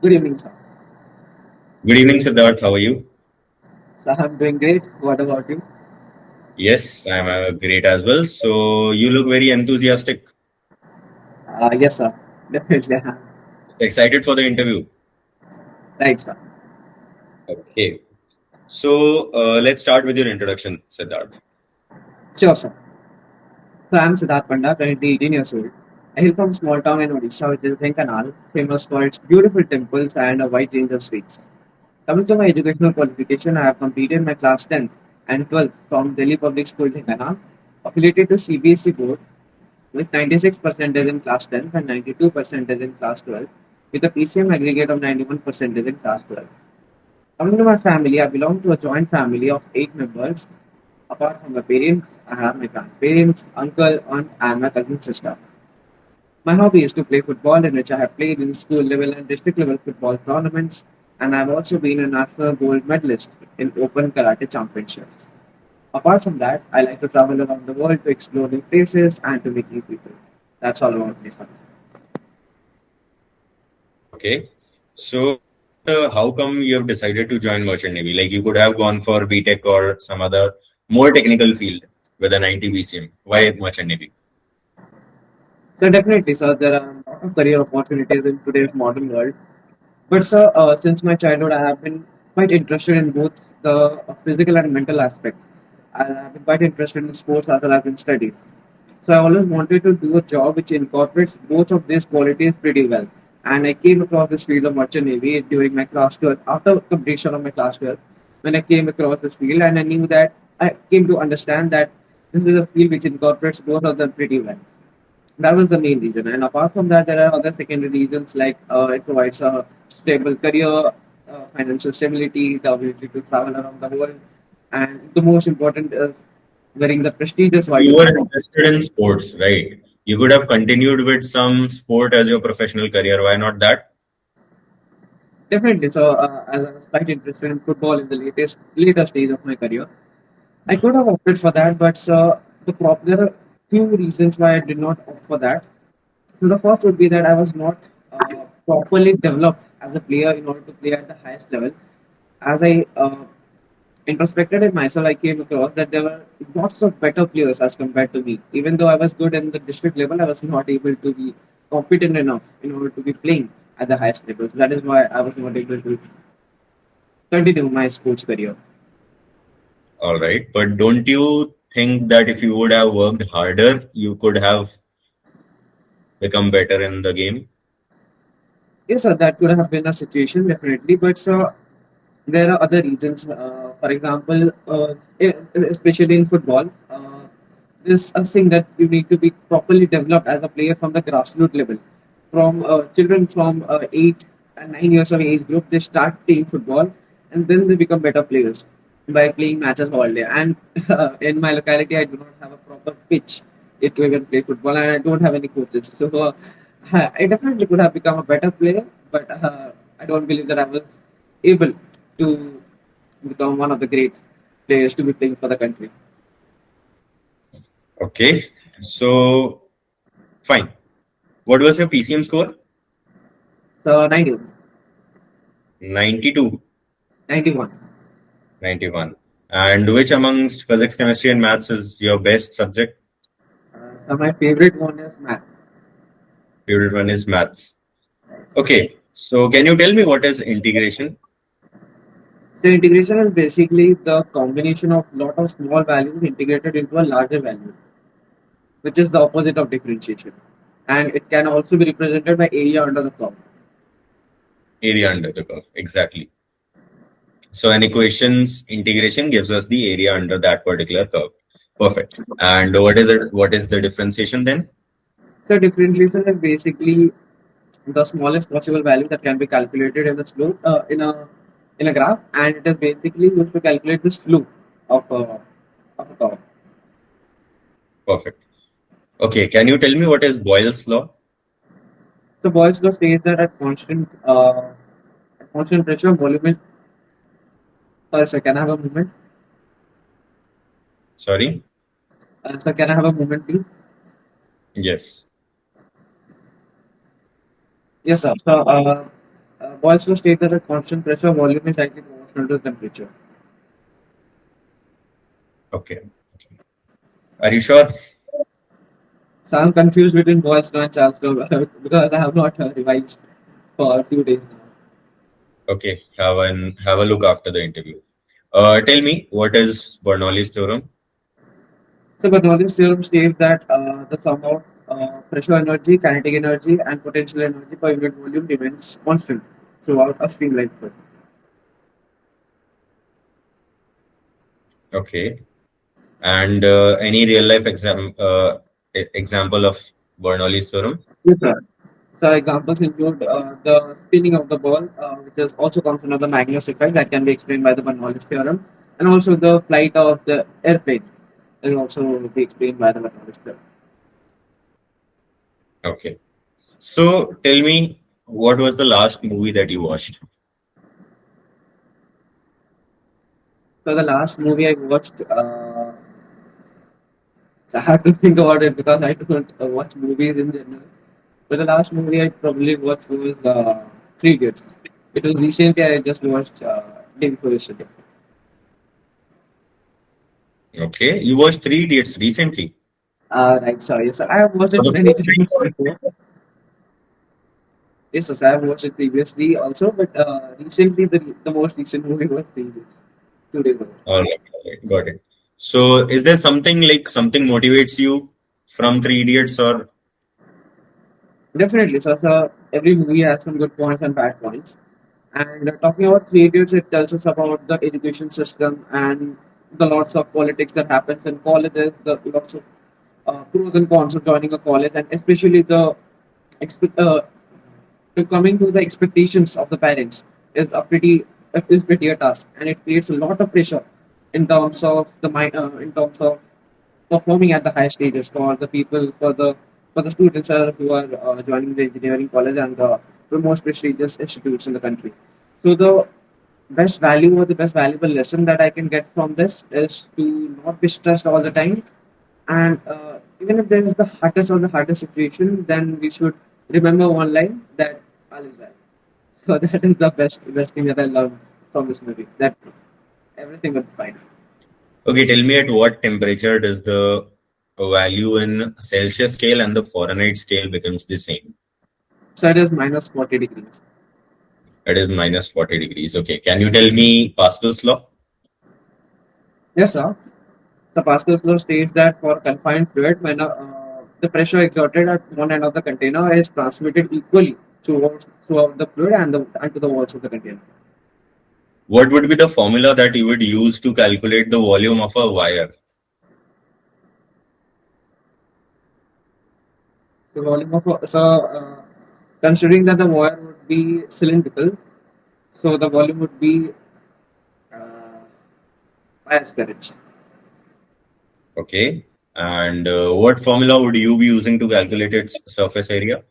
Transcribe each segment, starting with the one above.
Good evening, sir. Good evening, Siddharth. How are you? So I'm doing great. What about you? Yes, I'm great as well. So you look very enthusiastic. Yes, sir. Definitely. Excited for the interview. Right, sir. Okay. So let's start with your introduction, Siddharth. Sure, sir. So I'm Siddharth Panda, currently 18 years old. I hail from small town in Odisha, which is Venkanal, famous for its beautiful temples and a wide range of streets. Coming to my educational qualification, I have completed my class 10th and 12th from Delhi Public School, Venkanal, affiliated to CBSE board with 96% in class 10th and 92% in class 12, with a PCM aggregate of 91% in class 12. Coming to my family, I belong to a joint family of 8 members. Apart from my parents, I have my grandparents, uncle, aunt, and my cousin sister. My hobby is to play football, in which I have played in school level and district level football tournaments, and I've also been a national gold medalist in open karate championships. Apart from that, I like to travel around the world to explore new places and to meet new people. That's all about me, sir. Okay. So how come you have decided to join Merchant Navy? Like you could have gone for BTech or some other more technical field with a 90 BCM. Why Merchant Navy? So definitely, sir, there are a lot of career opportunities in today's modern world. But sir, since my childhood, I have been quite interested in both the physical and mental aspect. I have been quite interested in sports as well as in studies. So I always wanted to do a job which incorporates both of these qualities pretty well. And I came across this field of merchant navy during my class 12, after completion of my class 12, when I came across this field and I knew that I came to understand that this is a field which incorporates both of them pretty well. That was the main reason. And apart from that, there are other secondary reasons like it provides a stable career, financial stability, the ability to travel around the world, and the most important is wearing the prestigious white You were uniform. interested in sports, right? You could have continued with some sport as your professional career. Why not that? Definitely. So, as I was quite interested in football in the later stage of my career, I could have opted for that, but there are few reasons why I did not opt for that. So the first would be that I was not properly developed as a player in order to play at the highest level. As I introspected in myself, I came across that there were lots of better players as compared to me. Even though I was good in the district level, I was not able to be competent enough in order to be playing at the highest level. So that is why I was not able to continue my sports career. All right. But don't you think that if you would have worked harder, you could have become better in the game? Yes, sir, that could have been a situation definitely, but there are other reasons. For example, especially in football, there's a thing that you need to be properly developed as a player from the grassroots level. From children from 8 and 9 years of age group, they start playing football, and then they become better players by playing matches all day. And in my locality, I do not have a proper pitch to even play football, and I don't have any coaches. So I definitely could have become a better player, but I don't believe that I was able to become one of the great players to be playing for the country. Okay. So, fine. What was your PCM score? So 90, 92, 91. 91. And which amongst physics, chemistry, and maths is your best subject? So my favorite one is maths. Favorite one is maths. Okay. So, can you tell me what is integration? So integration is basically the combination of lot of small values integrated into a larger value, which is the opposite of differentiation. And it can also be represented by area under the curve. Area under the curve. Exactly. So, an equation's integration gives us the area under that particular curve. Perfect. And what is it? What is the differentiation then? So differentiation is basically the smallest possible value that can be calculated in the slope in a graph, and it is basically used to calculate the slope of a curve. Perfect. Okay. Can you tell me what is Boyle's law? So Boyle's law says that at constant pressure, volume is. Sorry, sir, can I have a moment? Sorry. Sir, can I have a moment, please? Yes. Yes, sir. So Boils to state that at constant pressure, volume is directly proportional to temperature. Okay. Are you sure? So I'm confused between Boyle's law and Charles' law because I have not revised for a few days now. Okay. Have a look after the interview. Tell me, what is Bernoulli's theorem? So Bernoulli's theorem states that the sum of pressure energy, kinetic energy, and potential energy per unit volume remains constant throughout a streamlined flow. Okay. And any real life example of Bernoulli's theorem? Yes, sir. So examples include the spinning of the ball, which is also comes under the Magnus effect that can be explained by the Bernoulli's theorem, and also the flight of the airplane will also be explained by the Bernoulli's theorem. Okay. So tell me, what was the last movie that you watched? So the last movie I watched, so I have to think about it because I don't watch movies in general. But the last movie I probably watched was Three Idiots. It was recently I just watched day before yesterday. Okay. You watched Three Idiots recently. Right, sorry, yes, sir. I have watched For it the many first times time? before. Yes, yes, I have watched it previously also, but recently the most recent movie was Three Idiots, 2 days ago. All right. Got it. So is there something like something motivates you from Three Idiots or Definitely, so every movie has some good points and bad points. And talking about Three Idiots, it tells us about the education system and the lots of politics that happens in colleges, the lots of pros and cons of joining a college, and especially the expe- uh, coming to the expectations of the parents is pretty a task, and it creates a lot of pressure in terms of in terms of performing at the higher stages for the people for the students who are joining the engineering college and the most prestigious institutes in the country. So the best value or the best valuable lesson that I can get from this is to not be stressed all the time, and even if there is the hardest or the hardest situation, then we should remember one line that all is well. So that is the best thing that I love from this movie. That everything will be fine. okay, tell me at what temperature does the value in Celsius scale and the Fahrenheit scale becomes the same? So it is minus 40 degrees. That is minus 40 degrees. Okay. Can you tell me Pascal's law? Yes, sir. So Pascal's law states that for confined fluid, when the pressure exerted at one end of the container is transmitted equally throughout the fluid and to the walls of the container. What would be the formula that you would use to calculate the volume of a wire? The volume of considering that the wire would be cylindrical, so the volume would be uh, pi square h. Okay. And what formula would you be using to calculate its surface area?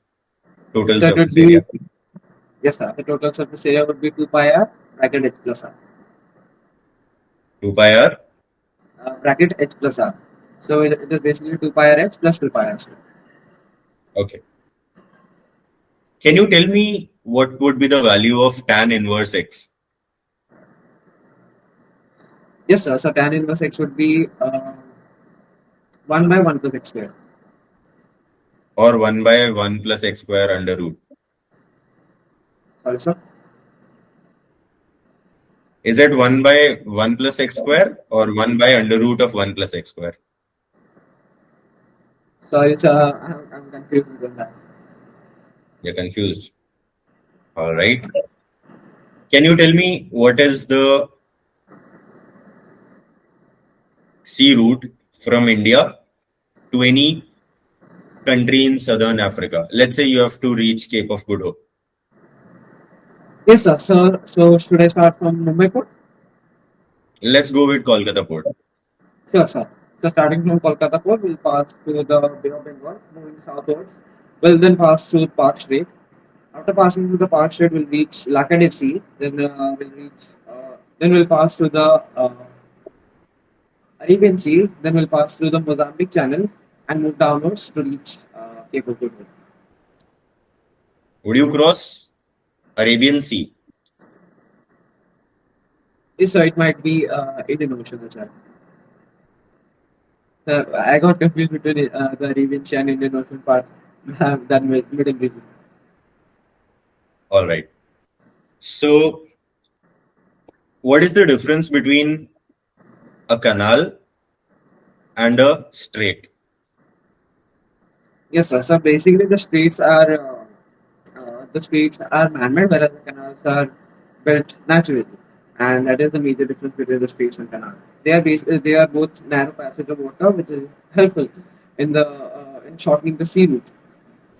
Total So it would surface be area. yes, sir. The total surface area would be 2 pi r bracket h plus r 2 pi r. bracket h plus r. So it is basically 2 pi r h plus 2 pi r. Okay. Can you tell me what would be the value of tan inverse x? Yes, sir. So tan inverse x would be 1 by 1 plus x square. Or 1 by 1 plus x square under root? Sorry, sir. Is it 1 by 1 plus x square or 1 by under root of 1 plus x square? Sorry, sir. I'm confused with that. You're confused. All right. Can you tell me what is the sea route from India to any country in southern Africa? Let's say you have to reach Cape of Good Hope. Yes, sir. So should I start from Mumbai port? Let's go with Kolkata port. Sure, sir. So starting from Kolkata port, we'll pass through the Bay of Bengal, moving southwards. We'll then pass through Park Strait. After passing through the Park Strait, we'll reach Laccadive Sea. Then we'll pass through the Arabian Sea. Then we'll pass through the Mozambique Channel and move downwards to reach Cape of Good Hope. Would you cross Arabian Sea. Yes, so it might be Indian Ocean as well. I got confused between the Arabian Sea and Indian Ocean part than Middle region. All right. So, what is the difference between a canal and a strait? Yes, sir. So basically, the streets are man-made, whereas the canals are built naturally, and that is the major difference between the streets and canal. They are both narrow passage of water, which is helpful in shortening the sea route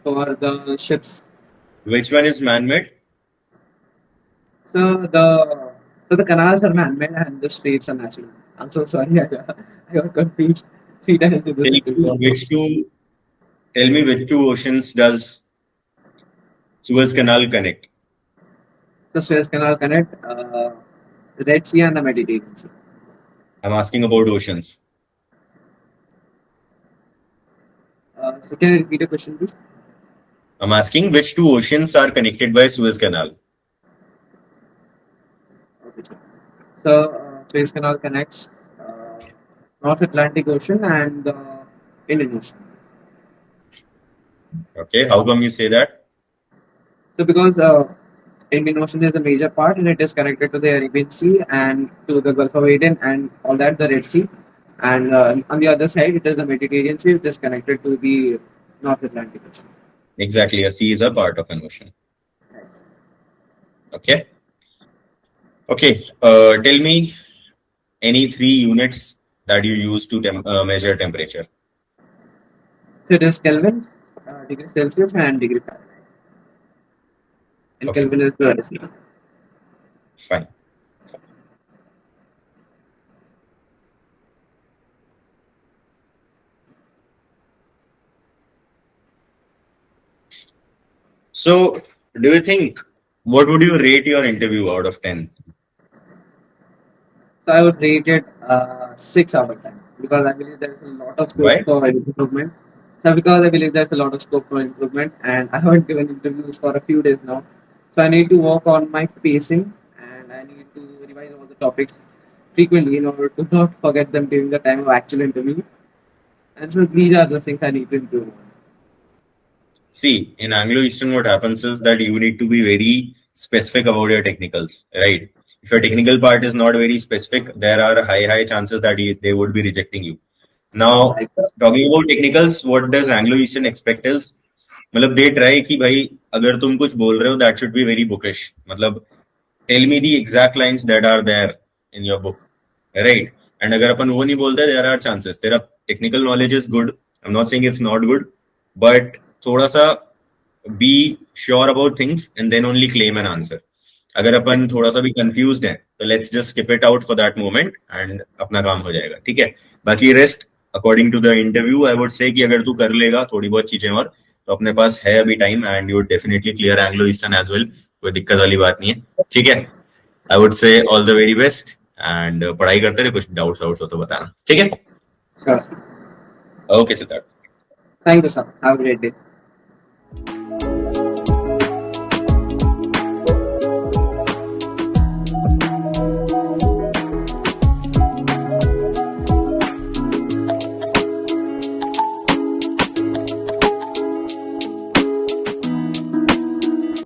for the ships. Which one is man-made? So the canals are man-made and the streets are natural. I'm so sorry, I got confused three times in this Tell interview. me which two oceans does Suez Canal connect? The Suez Canal connect Red Sea and the Mediterranean Sea. I'm asking about oceans. So can you repeat the question, please? I'm asking which two oceans are connected by Suez Canal? Okay, sir. So Suez Canal connects North Atlantic Ocean and the Indian Ocean. Okay, how come you say that? So because Indian Ocean is a major part and it is connected to the Arabian Sea and to the Gulf of Aden and all that, the Red Sea. And on the other side, it is the Mediterranean Sea, which is connected to the North Atlantic Ocean. Exactly, a sea is a part of an ocean. Okay. Okay, tell me any three units that you use to measure temperature. So it is Kelvin, degree Celsius, and degree Fahrenheit. And Okay. Kelvin is the decimal. Fine. So, do you think, what would you rate your interview out of 10? So I would rate it 6 out of 10 because I believe there is a lot of scope Why? for improvement. So because I believe there's a lot of scope for improvement, and I haven't given interviews for a few days now, so I need to work on my pacing and I need to revise all the topics frequently in order to not forget them during the time of actual interview. And so these are the things I need to improve on. See, in Anglo Eastern, what happens is that you need to be very specific about your technicals, right? If your technical part is not very specific, there are high chances that they would be rejecting you. Now, Like, talking about technicals, what does Anglo Eastern expect is, मतलब they try कि भाई अगर तुम कुछ बोल रहे हो, that should be very bookish. मतलब tell me the exact lines that are there in your book, right? And अगर अपन वो नहीं बोलते, there are chances. तेरा technical knowledge is good. I'm not saying it's not good, but थोड़ा सा be sure about things and then only claim an answer. अगर अपन थोड़ा सा भी कंफ्यूज्ड है तो let's just skip it out for that moment and अपना काम हो जाएगा, ठीक है? बाकी rest according to the interview I would say कि अगर तू कर लेगा थोड़ी बहुत चीजें और तो अपने पास है अभी time and you definitely clear Anglo Eastern as well. कोई दिक्कत वाली बात नहीं है, ठीक है? I would say all the very best and पढ़ाई करते रहे. कुछ डाउट्स हो तो बताना, ठीक है? sure, sir. Okay Siddharth. Thank you, sir. Have a great day.